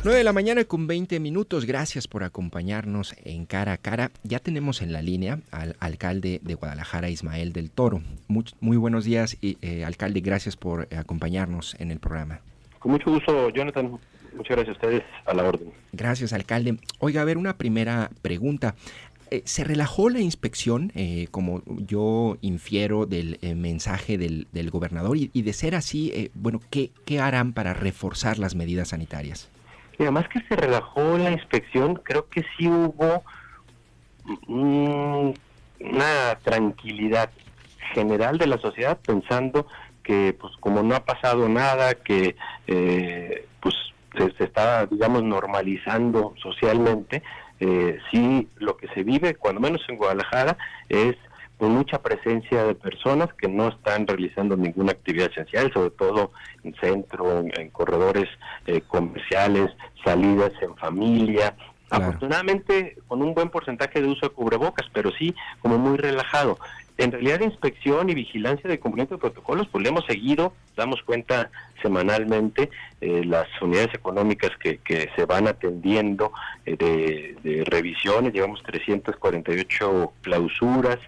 9 de la mañana con 20 minutos. Gracias por acompañarnos en Cara a Cara. Ya tenemos en la línea al alcalde de Guadalajara, Ismael del Toro. Muy buenos días, alcalde. Gracias por acompañarnos en el programa. Con mucho gusto, Jonathan. Muchas gracias a ustedes, a la orden. Gracias, alcalde. Oiga, a ver, una primera pregunta. ¿Se relajó la inspección, como yo infiero del mensaje del gobernador? Y de ser así, ¿qué harán para reforzar las medidas sanitarias? Y además que se relajó la inspección, creo que sí hubo una tranquilidad general de la sociedad, pensando que, pues, como no ha pasado nada, que pues se está, digamos, normalizando socialmente. Sí, lo que se vive, cuando menos en Guadalajara, es con mucha presencia de personas que no están realizando ninguna actividad esencial, sobre todo en centro, en corredores comerciales, salidas en familia. Claro. Afortunadamente, con un buen porcentaje de uso de cubrebocas, pero sí como muy relajado. En realidad, inspección y vigilancia de cumplimiento de protocolos, pues le hemos seguido, damos cuenta semanalmente las unidades económicas que se van atendiendo de revisiones. Llevamos 348 clausuras.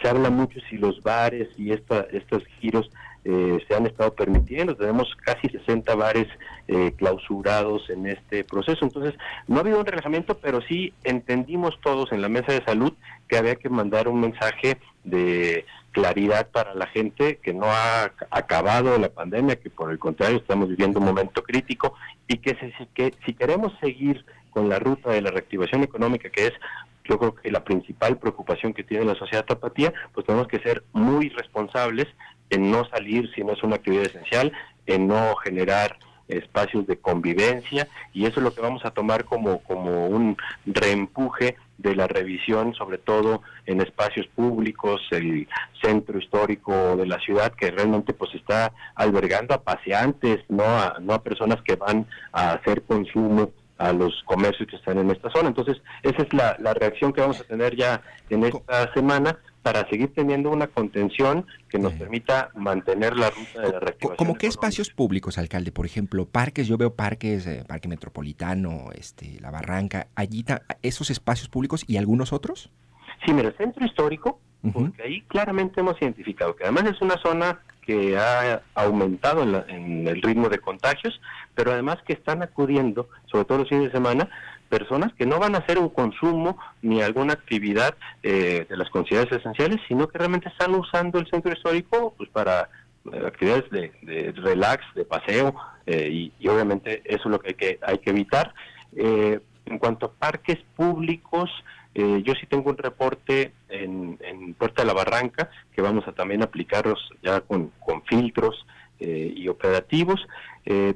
Se habla mucho si los bares y estos giros se han estado permitiendo. Tenemos casi 60 bares clausurados en este proceso. Entonces, no ha habido un relajamiento, pero sí entendimos todos en la mesa de salud que había que mandar un mensaje de claridad para la gente, que no ha acabado la pandemia, que por el contrario estamos viviendo un momento crítico, y que si queremos seguir con la ruta de la reactivación económica, que es, yo creo que la principal preocupación que tiene la sociedad tapatía, pues tenemos que ser muy responsables en no salir si no es una actividad esencial, en no generar espacios de convivencia, y eso es lo que vamos a tomar como un reempuje de la revisión, sobre todo en espacios públicos, el centro histórico de la ciudad, que realmente pues está albergando a paseantes, no a personas que van a hacer consumo a los comercios que están en esta zona. Entonces, esa es la reacción que vamos a tener ya en esta semana, para seguir teniendo una contención que nos permita mantener la ruta de la reactivación. ¿Cómo qué espacios públicos, alcalde? Por ejemplo, parques, yo veo parques, Parque Metropolitano, La Barranca, allí esos espacios públicos, ¿y algunos otros? Sí, mira, el centro histórico, porque ahí claramente hemos identificado que además es una zona que ha aumentado en el ritmo de contagios, pero además que están acudiendo, sobre todo los fines de semana, personas que no van a hacer un consumo ni alguna actividad de las consideradas esenciales, sino que realmente están usando el centro histórico pues para actividades de relax, de paseo, y obviamente eso es lo que hay que evitar. En cuanto a parques públicos, yo sí tengo un reporte en Puerta de la Barranca, que vamos a también aplicarlos ya con filtros y operativos,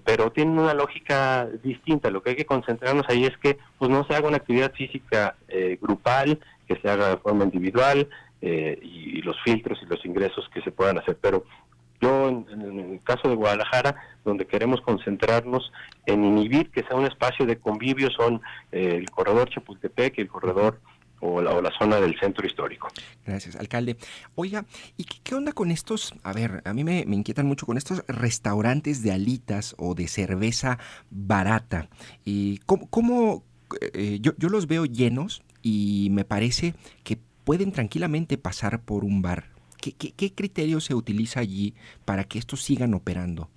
pero tienen una lógica distinta. Lo que hay que concentrarnos ahí es que pues no se haga una actividad física grupal, que se haga de forma individual, y los filtros y los ingresos que se puedan hacer. Pero yo, en el caso de Guadalajara, donde queremos concentrarnos en inhibir que sea un espacio de convivio, son el corredor Chapultepec y el corredor o la zona del centro histórico. Gracias, alcalde. Oiga, ¿y qué onda con estos? A ver, a mí me inquietan mucho con estos restaurantes de alitas o de cerveza barata. Y ¿cómo yo los veo llenos y me parece que pueden tranquilamente pasar por un bar? ¿Qué criterio se utiliza allí para que estos sigan operando?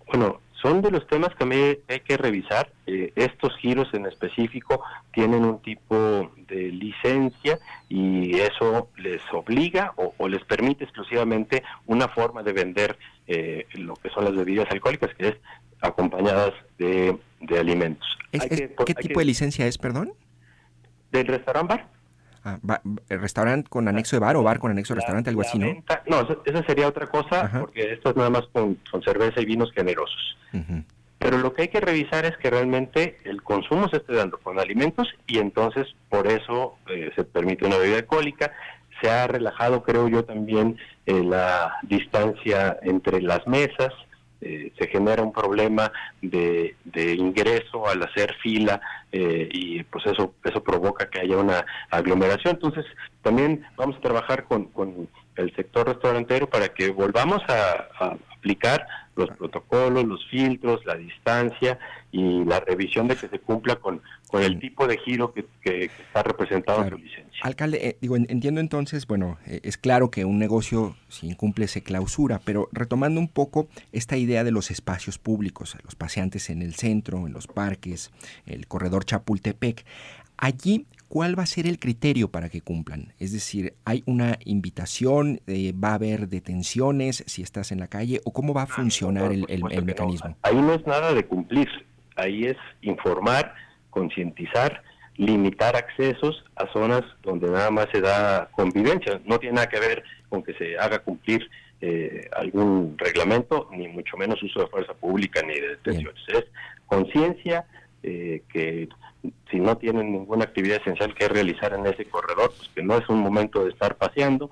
Bueno, son de los temas que a mí hay que revisar. Estos giros en específico tienen un tipo de licencia y eso les obliga o les permite exclusivamente una forma de vender lo que son las bebidas alcohólicas, que es acompañadas de alimentos. ¿Qué tipo de licencia es, perdón? Del restaurante bar. ¿El restaurante con anexo de bar o bar con anexo de restaurante, algo así, no? No, esa sería otra cosa. Ajá. Porque esto es nada más con cerveza y vinos generosos. Uh-huh. Pero lo que hay que revisar es que realmente el consumo se esté dando con alimentos, y entonces por eso se permite una bebida alcohólica. Se ha relajado, creo yo, también la distancia entre las mesas. Se genera un problema de ingreso al hacer fila, y pues eso provoca que haya una aglomeración. Entonces también vamos a trabajar con el sector restaurantero para que volvamos a aplicar los protocolos, los filtros, la distancia y la revisión de que se cumpla con el tipo de giro que está representado en tu licencia. Alcalde, entiendo entonces, bueno, es claro que un negocio si incumple se clausura, pero retomando un poco esta idea de los espacios públicos, los paseantes en el centro, en los parques, el corredor Chapultepec, allí, ¿cuál va a ser el criterio para que cumplan? Es decir, ¿hay una invitación? ¿Va a haber detenciones si estás en la calle? ¿O cómo va a funcionar el mecanismo? No. Ahí no es nada de cumplir, ahí es informar, concientizar, limitar accesos a zonas donde nada más se da convivencia. No tiene nada que ver con que se haga cumplir algún reglamento, ni mucho menos uso de fuerza pública ni de detenciones. Bien. Es conciencia, que si no tienen ninguna actividad esencial que realizar en ese corredor, pues que no es un momento de estar paseando,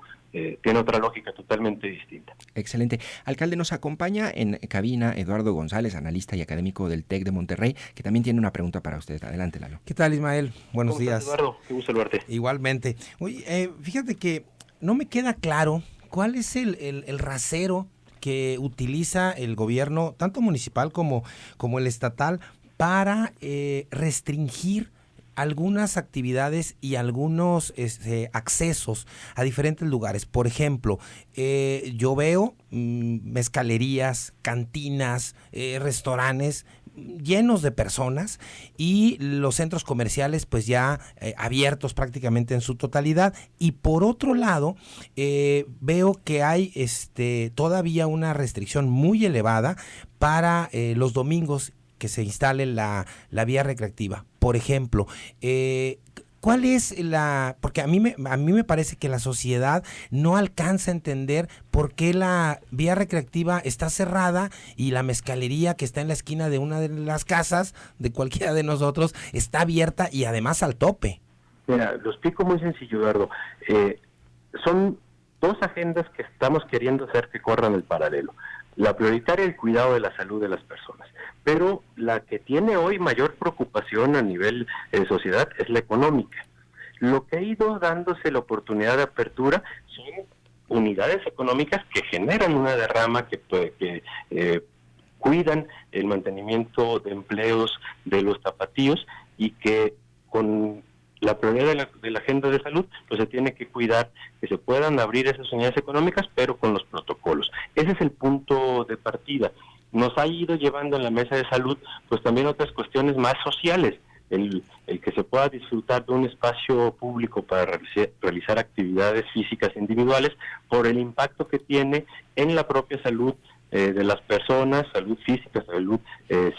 tiene otra lógica totalmente distinta. Excelente. Alcalde, nos acompaña en cabina Eduardo González, analista y académico del TEC de Monterrey, que también tiene una pregunta para usted. Adelante, Lalo. ¿Qué tal, Ismael? Buenos días. Eduardo, qué gusto saludarte. Igualmente. Oye, fíjate que no me queda claro cuál es el rasero que utiliza el gobierno, tanto municipal como el estatal, para restringir algunas actividades y algunos accesos a diferentes lugares. Por ejemplo, yo veo mezcalerías, cantinas, restaurantes llenos de personas y los centros comerciales pues ya abiertos prácticamente en su totalidad. Y por otro lado, veo que hay todavía una restricción muy elevada para los domingos que se instale la vía recreativa. Por ejemplo, ¿cuál es porque a mí me parece que la sociedad no alcanza a entender por qué la vía recreativa está cerrada y la mezcalería que está en la esquina de una de las casas de cualquiera de nosotros está abierta y además al tope? Mira, lo explico muy sencillo, Eduardo. Son dos agendas que estamos queriendo hacer que corran el paralelo. La prioritaria es el cuidado de la salud de las personas, pero la que tiene hoy mayor preocupación a nivel sociedad es la económica. Lo que ha ido dándose la oportunidad de apertura son unidades económicas que generan una derrama, que cuidan el mantenimiento de empleos de los tapatíos y que con la prioridad de la agenda de salud, pues se tiene que cuidar que se puedan abrir esas unidades económicas, pero con los protocolos. Ese es el punto de partida. Nos ha ido llevando en la mesa de salud, pues también otras cuestiones más sociales, el que se pueda disfrutar de un espacio público para realizar actividades físicas individuales por el impacto que tiene en la propia salud de las personas, salud física, salud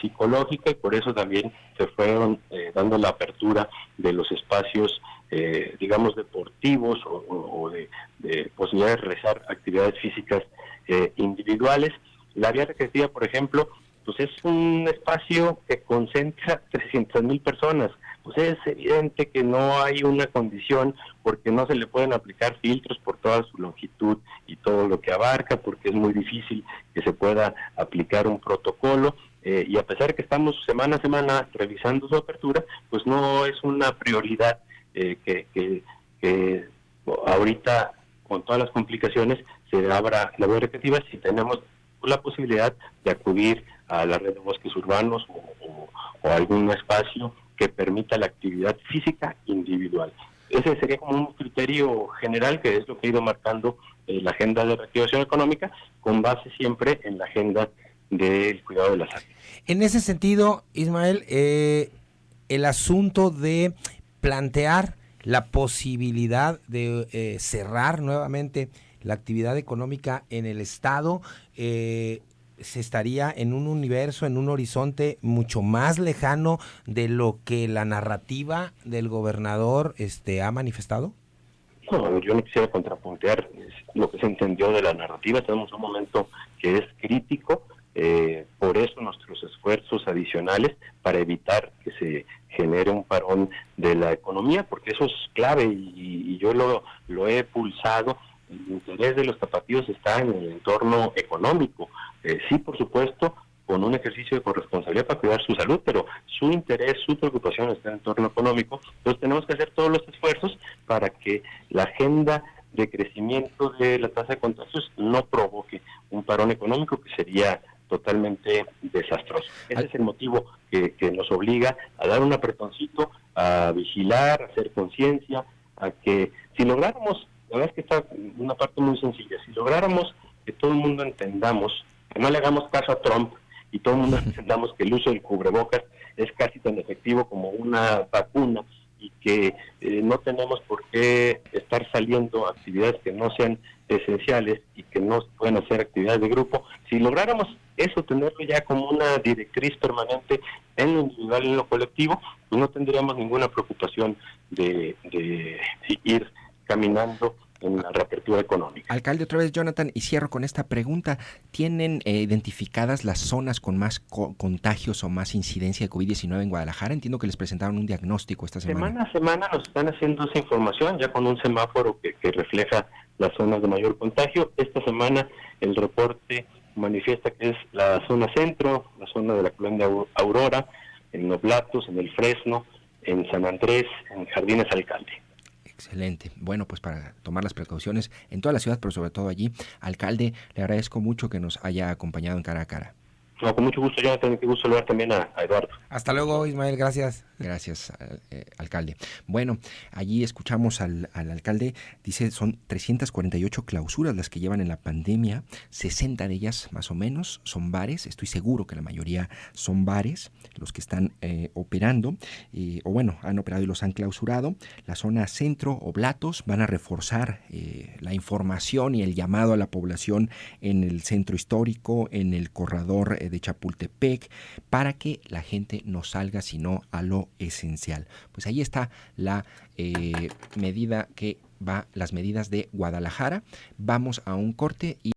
psicológica, y por eso también se fueron dando la apertura de los espacios, digamos, deportivos o de posibilidad de realizar actividades físicas individuales. La vía recreativa, por ejemplo, pues es un espacio que concentra 300,000 personas. Pues es evidente que no hay una condición porque no se le pueden aplicar filtros por toda su longitud y todo lo que abarca, porque es muy difícil que se pueda aplicar un protocolo, y a pesar que estamos semana a semana revisando su apertura, pues no es una prioridad que ahorita, con todas las complicaciones, se abra la vía recreativa si tenemos la posibilidad de acudir a la red de bosques urbanos o algún espacio que permita la actividad física individual. Ese sería como un criterio general, que es lo que ha ido marcando la agenda de reactivación económica, con base siempre en la agenda del cuidado de la salud. En ese sentido, Ismael, el asunto de plantear la posibilidad de cerrar nuevamente la actividad económica en el Estado, se estaría en un universo, en un horizonte mucho más lejano de lo que la narrativa del gobernador ha manifestado. No, yo no quisiera contrapuntear lo que se entendió de la narrativa. Tenemos un momento que es crítico, por eso nuestros esfuerzos adicionales para evitar que se genere un parón de la economía, porque eso es clave y yo lo he pulsado. El interés de los tapatíos está en el entorno económico. Sí, por supuesto, con un ejercicio de corresponsabilidad para cuidar su salud, pero su interés, su preocupación está en el entorno económico. Entonces tenemos que hacer todos los esfuerzos para que la agenda de crecimiento de la tasa de contagios no provoque un parón económico, que sería totalmente desastroso. Ese es el motivo que nos obliga a dar un apretoncito, a vigilar, a hacer conciencia, a que si lográramos, la verdad es que está una parte muy sencilla, si lográramos que todo el mundo entendamos, que no le hagamos caso a Trump y todo el mundo entendamos que el uso del cubrebocas es casi tan efectivo como una vacuna y que no tenemos por qué estar saliendo a actividades que no sean esenciales y que no pueden hacer actividades de grupo, si lográramos eso, tenerlo ya como una directriz permanente en lo individual y en lo colectivo, pues no tendríamos ninguna preocupación de ir caminando en la reapertura económica. Alcalde, otra vez Jonathan, y cierro con esta pregunta. ¿Tienen identificadas las zonas con más contagios o más incidencia de COVID-19 en Guadalajara? Entiendo que les presentaron un diagnóstico esta semana. Semana a semana nos están haciendo esa información, ya con un semáforo que refleja las zonas de mayor contagio. Esta semana el reporte manifiesta que es la zona centro, la zona de la colonia Aurora, en Oblatos, en El Fresno, en San Andrés, en Jardines Alcalde. Excelente. Bueno, pues para tomar las precauciones en toda la ciudad, pero sobre todo allí, alcalde, le agradezco mucho que nos haya acompañado en Cara a Cara. No, con mucho gusto, Jonathan, qué gusto saludar también a Eduardo. Hasta luego, Ismael, gracias. Gracias, alcalde. Bueno, allí escuchamos al alcalde, dice son 348 clausuras las que llevan en la pandemia, 60 de ellas más o menos son bares, estoy seguro que la mayoría son bares, los que están operando, o bueno, han operado y los han clausurado. La zona centro, Oblatos, van a reforzar la información y el llamado a la población en el centro histórico, en el corredor de Chapultepec, para que la gente no salga sino a lo esencial. Pues ahí está la medida que va, las medidas de Guadalajara. Vamos a un corte y